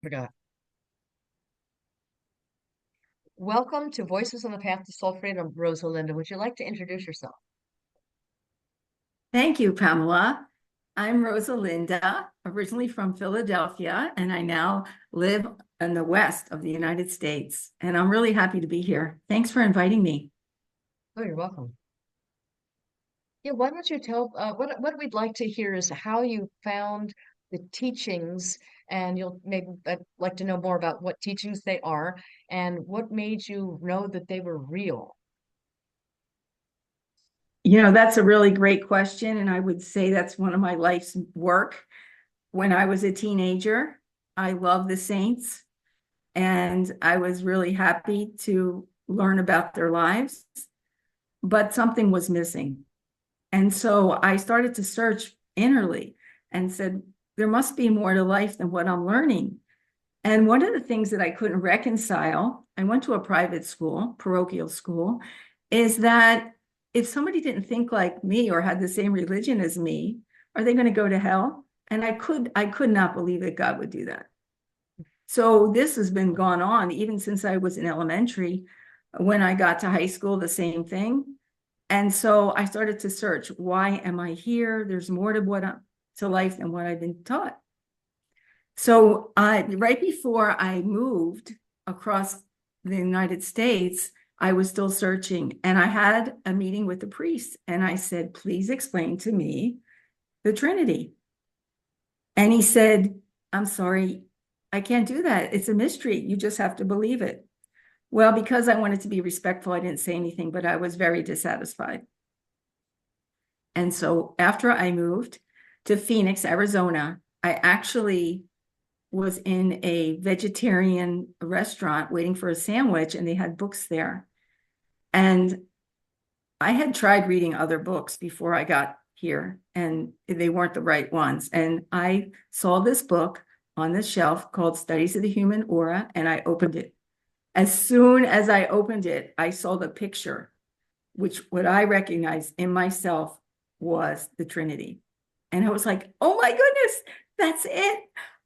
Forgot. Welcome to Voices on the Path to Soul Freedom, Rosalinda. Would you like to introduce yourself? Thank you, Pamela. I'm Rosalinda, originally from Philadelphia, and I now live in the west of the United States. And I'm really happy to be here. Thanks for inviting me. Oh, you're welcome. Yeah, why don't you tell what we'd like to hear is how you found the teachings, and you'll maybe I'd like to know more about what teachings they are and what made you know that they were real. That's a really great question. And I would say that's one of my life's work. When I was a teenager, I loved the saints, and I was really happy to learn about their lives, but something was missing. And so I started to search innerly and said, there must be more to life than what I'm learning. And one of the things that I couldn't reconcile, I went to a private school, parochial school, is that if somebody didn't think like me or had the same religion as me, are they going to go to hell? And I could not believe that God would do that. So this has been gone on even since I was in elementary. When I got to high school, the same thing. And so I started to search, why am I here? There's more to life than what I've been taught. So right before I moved across the United States, I was still searching, and I had a meeting with the priest, and I said, please explain to me the Trinity. And he said, I'm sorry, I can't do that. It's a mystery. You just have to believe it. Well, because I wanted to be respectful, I didn't say anything, but I was very dissatisfied. And so after I moved to Phoenix, Arizona, I actually was in a vegetarian restaurant waiting for a sandwich, and they had books there. And I had tried reading other books before I got here, and they weren't the right ones. And I saw this book on the shelf called Studies of the Human Aura, and I opened it. As soon as I opened it, I saw the picture, which what I recognized in myself was the Trinity. And I was like, oh my goodness, that's it.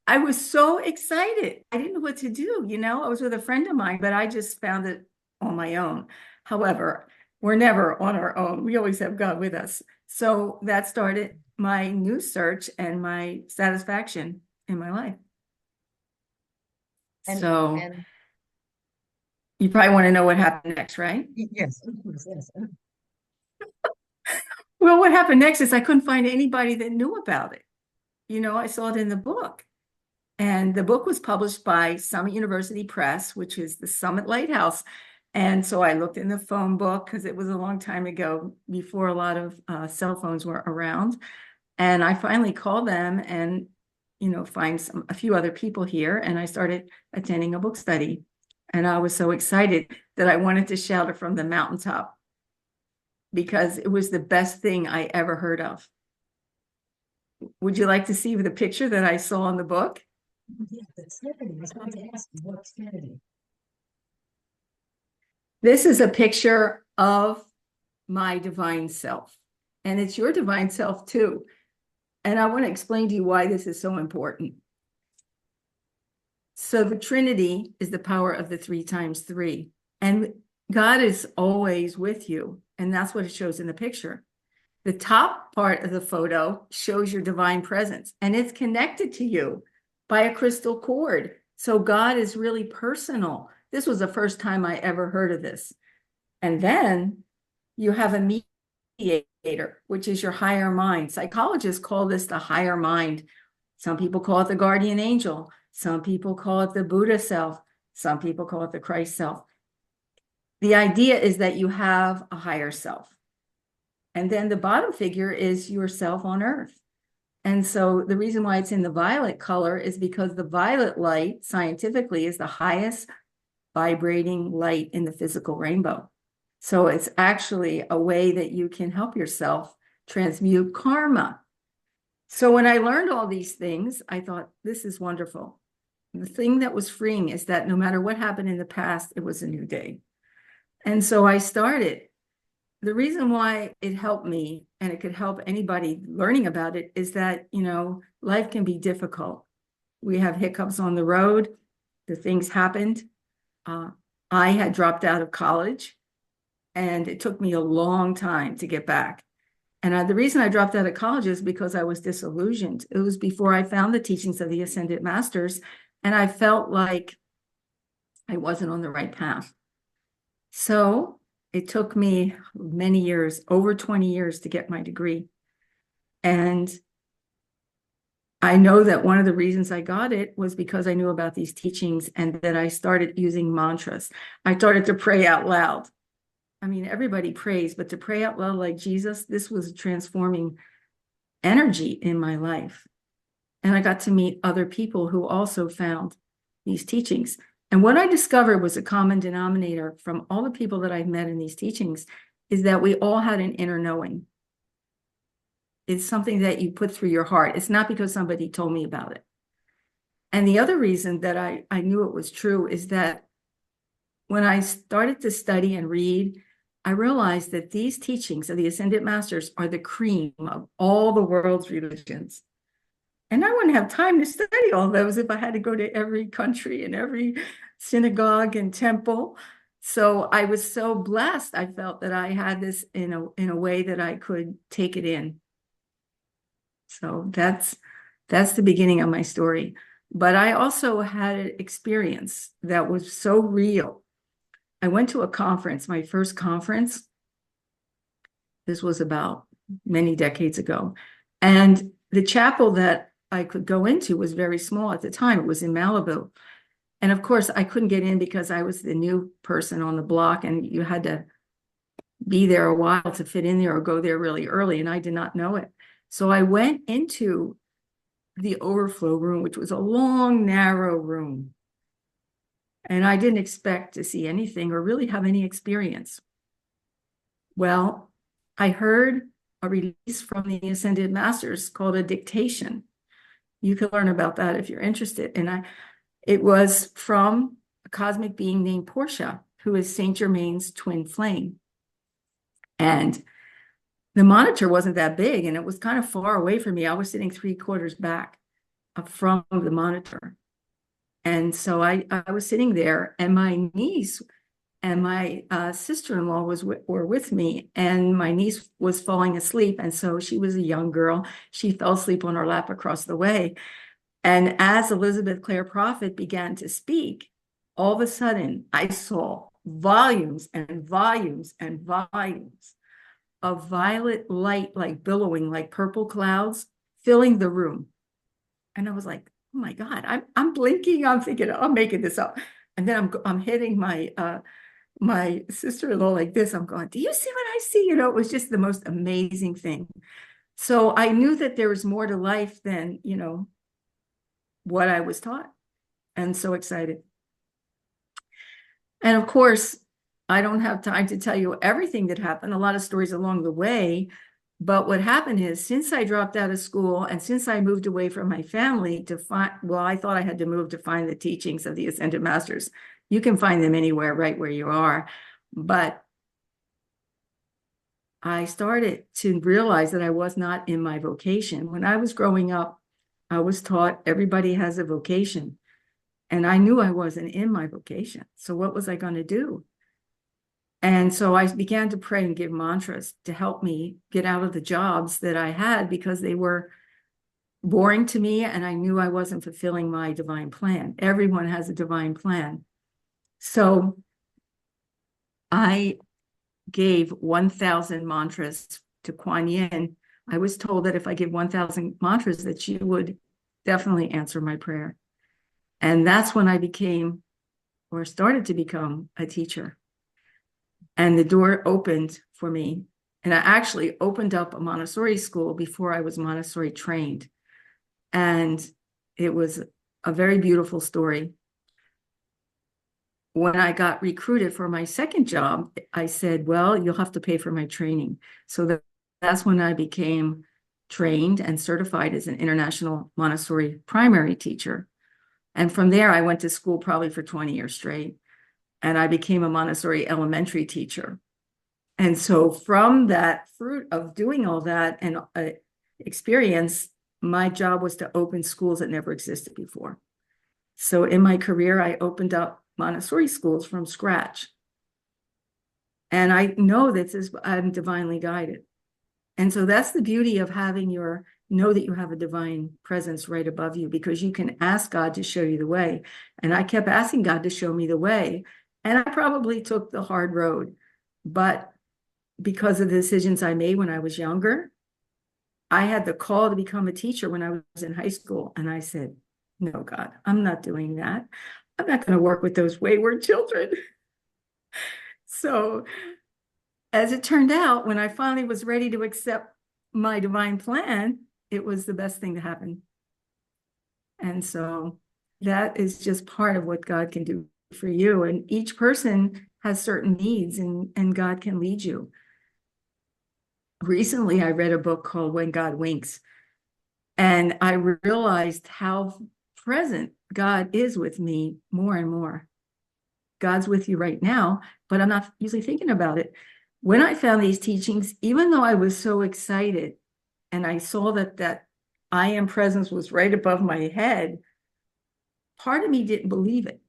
I was so excited. I didn't know what to do. I was with a friend of mine, but I just found it on my own. However, we're never on our own. We always have God with us. So that started my new search and my satisfaction in my life. And So and you probably want to know what happened next, right? yes, of course, yes. Well, what happened next is I couldn't find anybody that knew about it. I saw it in the book. And the book was published by Summit University Press, which is the Summit Lighthouse. And so I looked in the phone book because it was a long time ago, before a lot of cell phones were around. And I finally called them and, find a few other people here. And I started attending a book study. And I was so excited that I wanted to shout it from the mountaintop because it was the best thing I ever heard of. Would you like to see the picture that I saw in the book? Yeah, that's Trinity. I was going to ask you what's Trinity. This is a picture of my divine self, and it's your divine self too. And I want to explain to you why this is so important. So the Trinity is the power of the 3 times 3, and God is always with you. And that's what it shows in the picture. The top part of the photo shows your divine presence, and it's connected to you by a crystal cord. So God is really personal. This was the first time I ever heard of this. And then you have a mediator, which is your higher mind. Psychologists call this the higher mind. Some people call it the guardian angel. Some people call it the Buddha self. Some people call it the Christ self. The idea is that you have a higher self. And then the bottom figure is yourself on earth. And so the reason why it's in the violet color is because the violet light scientifically is the highest vibrating light in the physical rainbow. So it's actually a way that you can help yourself transmute karma. So when I learned all these things, I thought, this is wonderful. The thing that was freeing is that no matter what happened in the past, it was a new day. And so I started. The reason why it helped me, and it could help anybody learning about it, is that, life can be difficult. we have hiccups on the road. The things happened. I had dropped out of college, and it took me a long time to get back. And the reason I dropped out of college is because I was disillusioned. It was before I found the teachings of the Ascended Masters, and I felt like I wasn't on the right path. So it took me many years, over 20 years, to get my degree. And I know that one of the reasons I got it was because I knew about these teachings and that I started using mantras. I started to pray out loud. I mean, everybody prays, but to pray out loud like Jesus, this was a transforming energy in my life. And I got to meet other people who also found these teachings. And what I discovered was a common denominator from all the people that I've met in these teachings is that we all had an inner knowing. It's something that you put through your heart. It's not because somebody told me about it. And the other reason that I knew it was true is that when I started to study and read, I realized that these teachings of the Ascended Masters are the cream of all the world's religions. And I wouldn't have time to study all those if I had to go to every country and every synagogue and temple. So I was so blessed. I felt that I had this in a way that I could take it in. So that's the beginning of my story. But I also had an experience that was so real. I went to a conference, my first conference. This was about many decades ago. And the chapel that I could go into was very small at the time. It was in Malibu. And of course, I couldn't get in because I was the new person on the block, and you had to be there a while to fit in there or go there really early, and I did not know it. So I went into the overflow room, which was a long, narrow room. And I didn't expect to see anything or really have any experience. Well, I heard a release from the Ascended Masters called a dictation. You can learn about that if you're interested. And it was from a cosmic being named Portia, who is Saint Germain's twin flame. And the monitor wasn't that big, and it was kind of far away from me. I was sitting 3/4 back from the monitor. And so I was sitting there, and my niece and my sister-in-law were with me, and my niece was falling asleep. And so she was a young girl. She fell asleep on her lap across the way. And as Elizabeth Clare Prophet began to speak, all of a sudden I saw volumes and volumes and volumes of violet light, like billowing, like purple clouds, filling the room. And I was like, oh my God, I'm blinking. I'm thinking, I'm making this up. And then I'm hitting my sister-in-law like this. I'm going, do you see what I see? You know, it was just the most amazing thing. So I knew that there was more to life than, what I was taught. And so excited. And of course, I don't have time to tell you everything that happened, a lot of stories along the way. But what happened is, since I dropped out of school and since I moved away from my family to find, well, I thought I had to move to find the teachings of the Ascended Masters. You can find them anywhere, right where you are. But I started to realize that I was not in my vocation. When I was growing up, I was taught everybody has a vocation. And I knew I wasn't in my vocation. So what was I going to do? And so I began to pray and give mantras to help me get out of the jobs that I had, because they were boring to me and I knew I wasn't fulfilling my divine plan. Everyone has a divine plan. So I gave 1,000 mantras to Kuan Yin. I was told that if I give 1,000 mantras, that she would definitely answer my prayer. And that's when I became, or started to become, a teacher. And the door opened for me. And I actually opened up a Montessori school before I was Montessori trained. And it was a very beautiful story. When I got recruited for my second job, I said, well, you'll have to pay for my training. So that's when I became trained and certified as an international Montessori primary teacher. And from there, I went to school probably for 20 years straight. And I became a Montessori elementary teacher. And so from that fruit of doing all that and experience, my job was to open schools that never existed before. So in my career, I opened up Montessori schools from scratch. And I know that I'm divinely guided. And so that's the beauty of having know that you have a divine presence right above you, because you can ask God to show you the way. And I kept asking God to show me the way. And I probably took the hard road. But because of the decisions I made when I was younger, I had the call to become a teacher when I was in high school. And I said, no, God, I'm not doing that. I'm not going to work with those wayward children. So as it turned out, when I finally was ready to accept my divine plan, it was the best thing to happen. And so that is just part of what God can do for you. And each person has certain needs, and God can lead you. Recently, I read a book called When God Winks, and I realized how present God is with me more and more. God's with you right now, but I'm not usually thinking about it. When I found these teachings, even though I was so excited and I saw that I am presence was right above my head, part of me didn't believe it.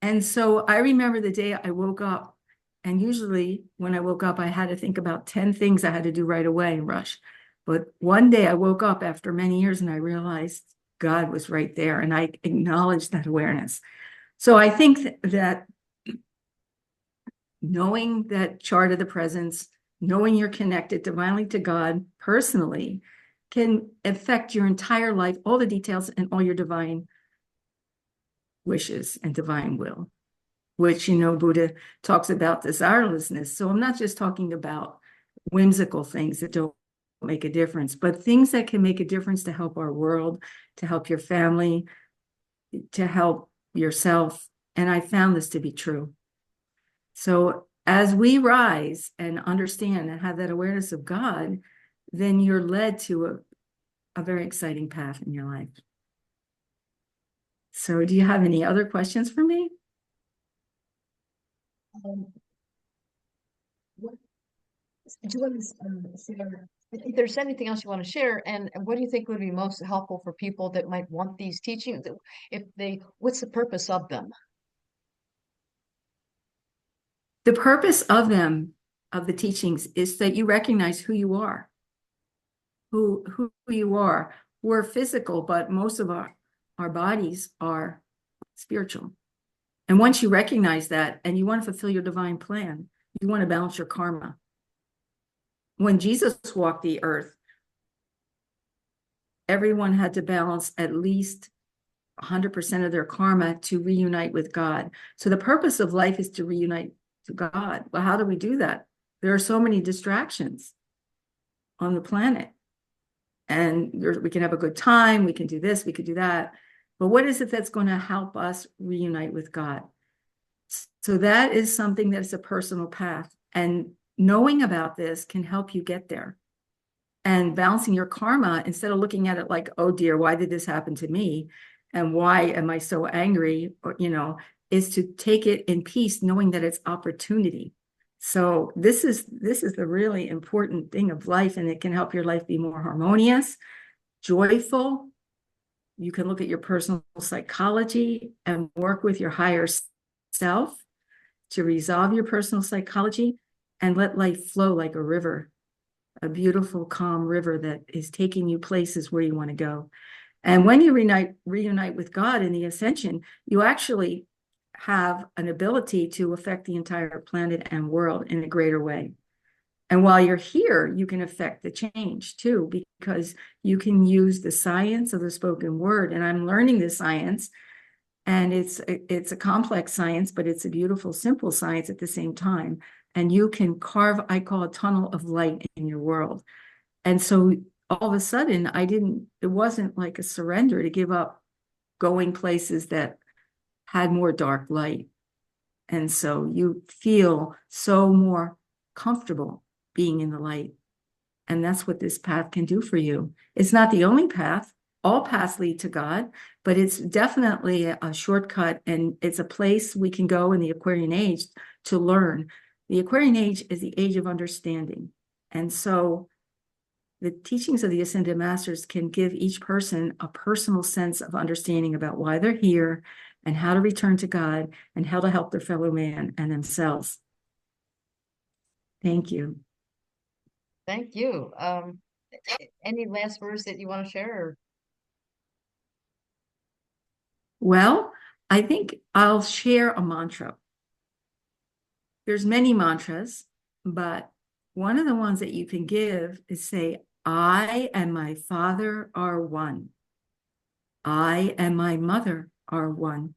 And so I remember the day I woke up, and usually when I woke up, I had to think about 10 things I had to do right away and rush. But one day I woke up after many years and I realized God was right there, and I acknowledged that awareness. So I think that knowing that chart of the presence, knowing you're connected divinely to God personally, can affect your entire life, all the details, and all your divine wishes and divine will, which, Buddha talks about desirelessness. So I'm not just talking about whimsical things that don't make a difference, but things that can make a difference to help our world, to help your family, to help yourself. And I found this to be true. So as we rise and understand and have that awareness of God, then you're led to a very exciting path in your life. So do you have any other questions for me? Um, what do you want to share? If there's anything else you want to share, and what do you think would be most helpful for people that might want these teachings? What's the purpose of them? The purpose of them, of the teachings, is that you recognize who you are, who you are. We're physical, but most of our bodies are spiritual. And once you recognize that and you want to fulfill your divine plan, you want to balance your karma. When Jesus walked the earth, everyone had to balance at least 100% of their karma to reunite with God. So the purpose of life is to reunite to God. Well, how do we do that? There are so many distractions on the planet. And we can have a good time, we can do this, we could do that. But what is it that's going to help us reunite with God? So that is something that's a personal path. And knowing about this can help you get there. And balancing your karma, instead of looking at it like, oh dear, why did this happen to me? And why am I so angry? Or, is to take it in peace, knowing that it's opportunity. So this is the really important thing of life, and it can help your life be more harmonious, joyful. You can look at your personal psychology and work with your higher self to resolve your personal psychology and let life flow like a river, a beautiful, calm river that is taking you places where you want to go. And when you reunite with God in the ascension, you actually have an ability to affect the entire planet and world in a greater way. And while you're here, you can affect the change too, because you can use the science of the spoken word. And I'm learning this science, and it's a complex science, but it's a beautiful, simple science at the same time. And you can carve, I call a tunnel of light in your world. And so all of a sudden, it wasn't like a surrender to give up going places that had more dark light. And so you feel so more comfortable being in the light. And that's what this path can do for you. It's not the only path. All paths lead to God, but it's definitely a shortcut. And it's a place we can go in the Aquarian age to learn. The Aquarian age is the age of understanding. And so the teachings of the Ascended Masters can give each person a personal sense of understanding about why they're here and how to return to God and how to help their fellow man and themselves. Thank you. Thank you. Any last words that you want to share? Well, I think I'll share a mantra. There's many mantras, but one of the ones that you can give is say, I and my father are one. I and my mother are one.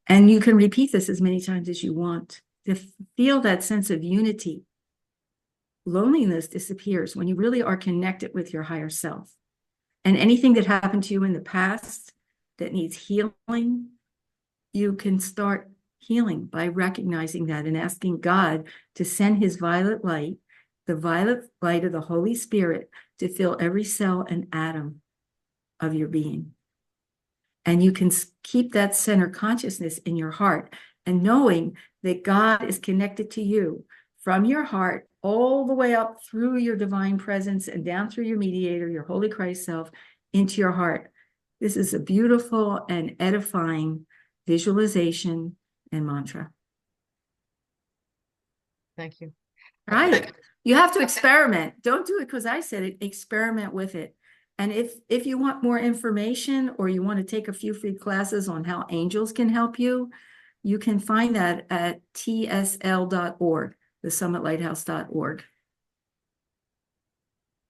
And you can repeat this as many times as you want to feel that sense of unity. Loneliness disappears when you really are connected with your higher self. And anything that happened to you in the past that needs healing, you can start healing by recognizing that and asking God to send his violet light, the violet light of the Holy Spirit, to fill every cell and atom of your being. And you can keep that center consciousness in your heart and knowing that God is connected to you from your heart all the way up through your divine presence and down through your mediator, your Holy Christ self, into your heart. This is a beautiful and edifying visualization and mantra. Thank you. Right. You have to experiment. Don't do it because I said it. Experiment with it. And if you want more information or you want to take a few free classes on how angels can help you, you can find that at tsl.org, thesummitlighthouse.org.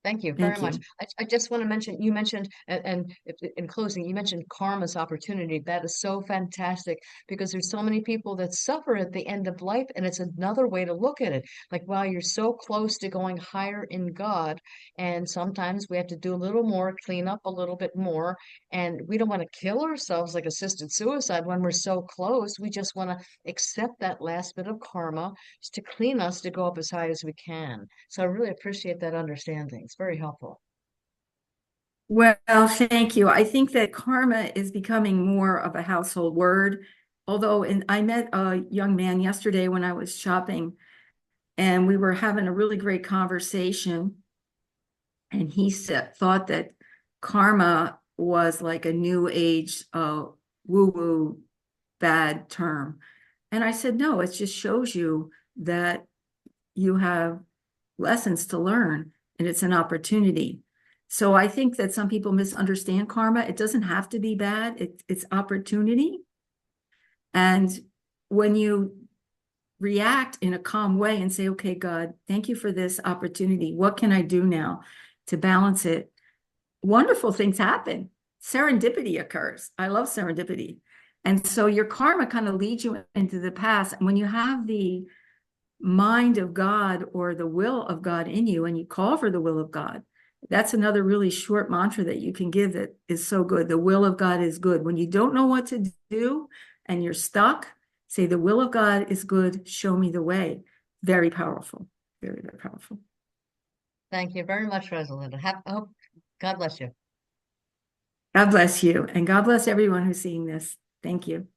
Thank you very Thank much. you. I just want to mention, you mentioned, in closing, you mentioned karma's opportunity. That is so fantastic because there's so many people that suffer at the end of life, and it's another way to look at it. Like, wow, you're so close to going higher in God, and sometimes we have to do a little more, clean up a little bit more, and we don't want to kill ourselves like assisted suicide when we're so close. We just want to accept that last bit of karma to clean us to go up as high as we can. So I really appreciate that understanding. It's very helpful. Well, thank you. I think that karma is becoming more of a household word. Although, I met a young man yesterday when I was shopping, and we were having a really great conversation. And he thought that karma was like a new age, woo-woo bad term. And I said, no, it just shows you that you have lessons to learn and it's an opportunity. So I think that some people misunderstand karma. It doesn't have to be bad. It's opportunity. And when you react in a calm way and say, okay, God, thank you for this opportunity. What can I do now to balance it? Wonderful things happen. Serendipity occurs. I love serendipity. And so your karma kind of leads you into the past. And when you have the mind of God or the will of God in you and you call for the will of God, that's another really short mantra that you can give that is so good. The will of God is good. When you don't know what to do and you're stuck, say, the will of God is good. Show me the way. Very powerful. Very, very powerful. Thank you very much, Rosalinda. Hope God bless you. God bless you. And God bless everyone who's seeing this. Thank you.